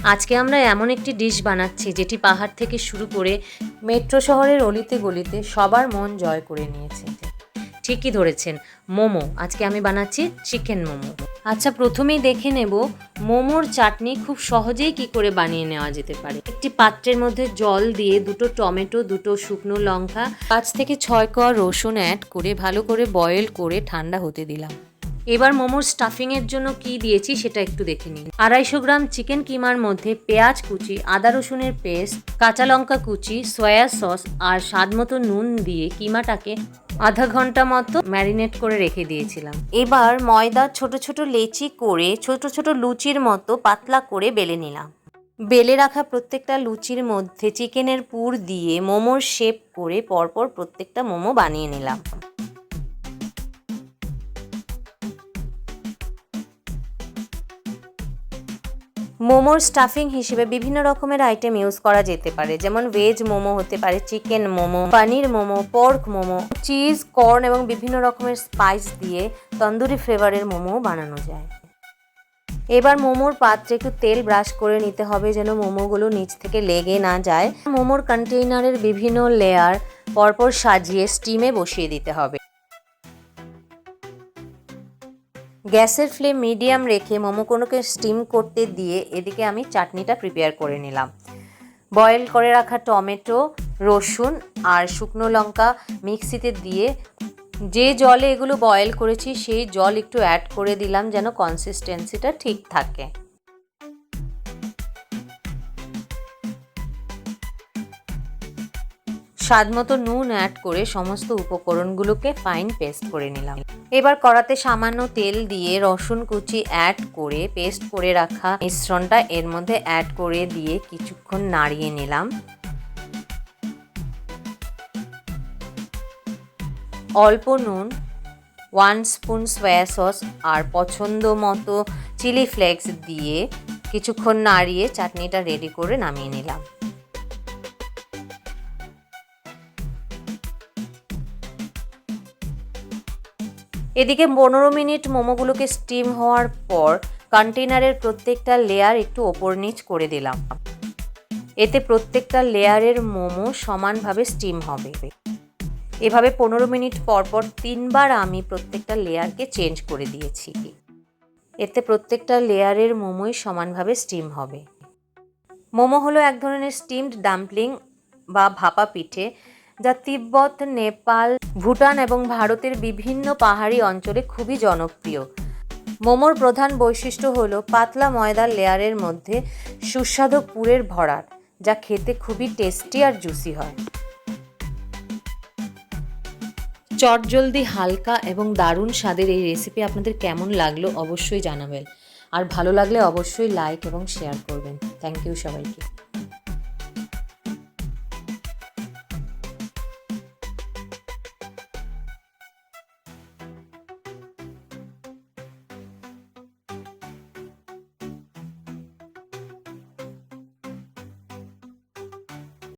আজকে আমরা এমন একটি ডিশ বানাচ্ছি যেটি পাহাড় থেকে শুরু করে মেট্রো শহরের অলিতে গলিতে সবার মন জয় করে নিয়েছে। ঠিকই ধরেছেন, মোমো। আজকে আমি বানাচ্ছি চিকেন মোমো। আচ্ছা, প্রথমেই দেখে নেব মোমোর চাটনি খুব সহজেই কি করে বানিয়ে নেওয়া যেতে পারে। একটি পাত্রের মধ্যে জল দিয়ে 2টো টমেটো, 2টো শুকনো লঙ্কা, 5 থেকে 6 কোয়া রসুন অ্যাড করে ভালো করে বয়েল করে ঠান্ডা হতে দিলাম। এবার মোমোর স্টাফিংয়ের জন্য কি দিয়েছি সেটা একটু দেখে নিন। 250 গ্রাম চিকেন কিমার মধ্যে পেঁয়াজ কুচি, আদা রসুনের পেস্ট, কাঁচা লঙ্কা কুচি, সয়া সস আর স্বাদ মতো নুন দিয়ে কিমাটাকে আধা ঘন্টা মতো ম্যারিনেট করে রেখে দিয়েছিলাম। এবার ময়দা ছোট ছোট লেচি করে ছোট ছোট লুচির মতো পাতলা করে বেলে নিলাম। বেলে রাখা প্রত্যেকটা লুচির মধ্যে চিকেনের পুর দিয়ে মোমোর শেপ করে পরপর প্রত্যেকটা মোমো বানিয়ে নিলাম। মোমোর স্টাফিং হিসেবে বিভিন্ন রকমের আইটেম ইউজ করা যেতে পারে, যেমন ভেজ মোমো হতে পারে, চিকেন মোমো, পনির momo, pork momo, cheese, corn এবং বিভিন্ন রকমের স্পাইস দিয়ে তন্দুরি ফ্লেভারের মোমো বানানো যায়। এবার মোমোর পাত্রে একটু তেল ব্রাশ করে নিতে হবে যেন মোমোগুলো নিচ থেকে লেগে না যায়। মোমোর কন্টেইনারের বিভিন্ন লেয়ার পরপর সাজিয়ে স্টিমে বসিয়ে দিতে হবে। গ্যাসের ফ্লেম মিডিয়াম রেখে মোমোগুলোকে স্টিম করতে দিয়ে এদিকে আমি চাটনিটা প্রিপেয়ার করে নিলাম। বয়েল করে রাখা টমেটো, রসুন আর শুকনো লঙ্কা মিক্সিতে দিয়ে যে জলে এগুলো বয়েল করেছি সেই জল একটু অ্যাড করে দিলাম যেন কনসিস্টেন্সিটা ঠিক থাকে। স্বাদ মতো নুন অ্যাড করে সমস্ত উপকরণগুলোকে ফাইন পেস্ট করে নিলাম। এবার কড়াতে সামান্য তেল দিয়ে রসুন কুচি অ্যাড করে পেস্ট করে রাখা মিশ্রণটা এর মধ্যে অ্যাড করে দিয়ে কিছুক্ষণ নাড়িয়ে নিলাম। অল্প নুন, 1 স্পুন সয়া সস আর পছন্দ মতো চিলি ফ্লেক্স দিয়ে কিছুক্ষণ নাড়িয়ে চাটনিটা রেডি করে নামিয়ে নিলাম। এদিকে 15 মিনিট মোমোগুলোকে স্টিম হওয়ার পর কন্টেইনারের প্রত্যেকটা লেয়ার একটু ওপর নিচ করে দিলাম। এতে প্রত্যেকটা লেয়ারের মোমো সমানভাবে স্টিম হবে। এভাবে 15 মিনিট পর পর 3বার আমি প্রত্যেকটা লেয়ারকে চেঞ্জ করে দিয়েছি। এতে প্রত্যেকটা লেয়ারের মোমোই সমানভাবে স্টিম হবে। মোমো হলো এক ধরনের স্টিমড ডাম্পলিং বা ভাপা পিঠে, যা তিব্বত, নেপাল, ভুটান এবং ভারতের বিভিন্ন পাহাড়ি অঞ্চলে খুবই জনপ্রিয়। মোমোর প্রধান বৈশিষ্ট্য হলো পাতলা ময়দার লেয়ারের মধ্যে সুস্বাদু পুরের ভরাট, যা খেতে খুবই টেস্টি আর জুসি হয়। চটজলদি, হালকা এবং দারুণ স্বাদের এই রেসিপি আপনাদের কেমন লাগলো অবশ্যই জানাবেন, আর ভালো লাগলে অবশ্যই লাইক এবং শেয়ার করবেন। থ্যাংক ইউ সবাইকে।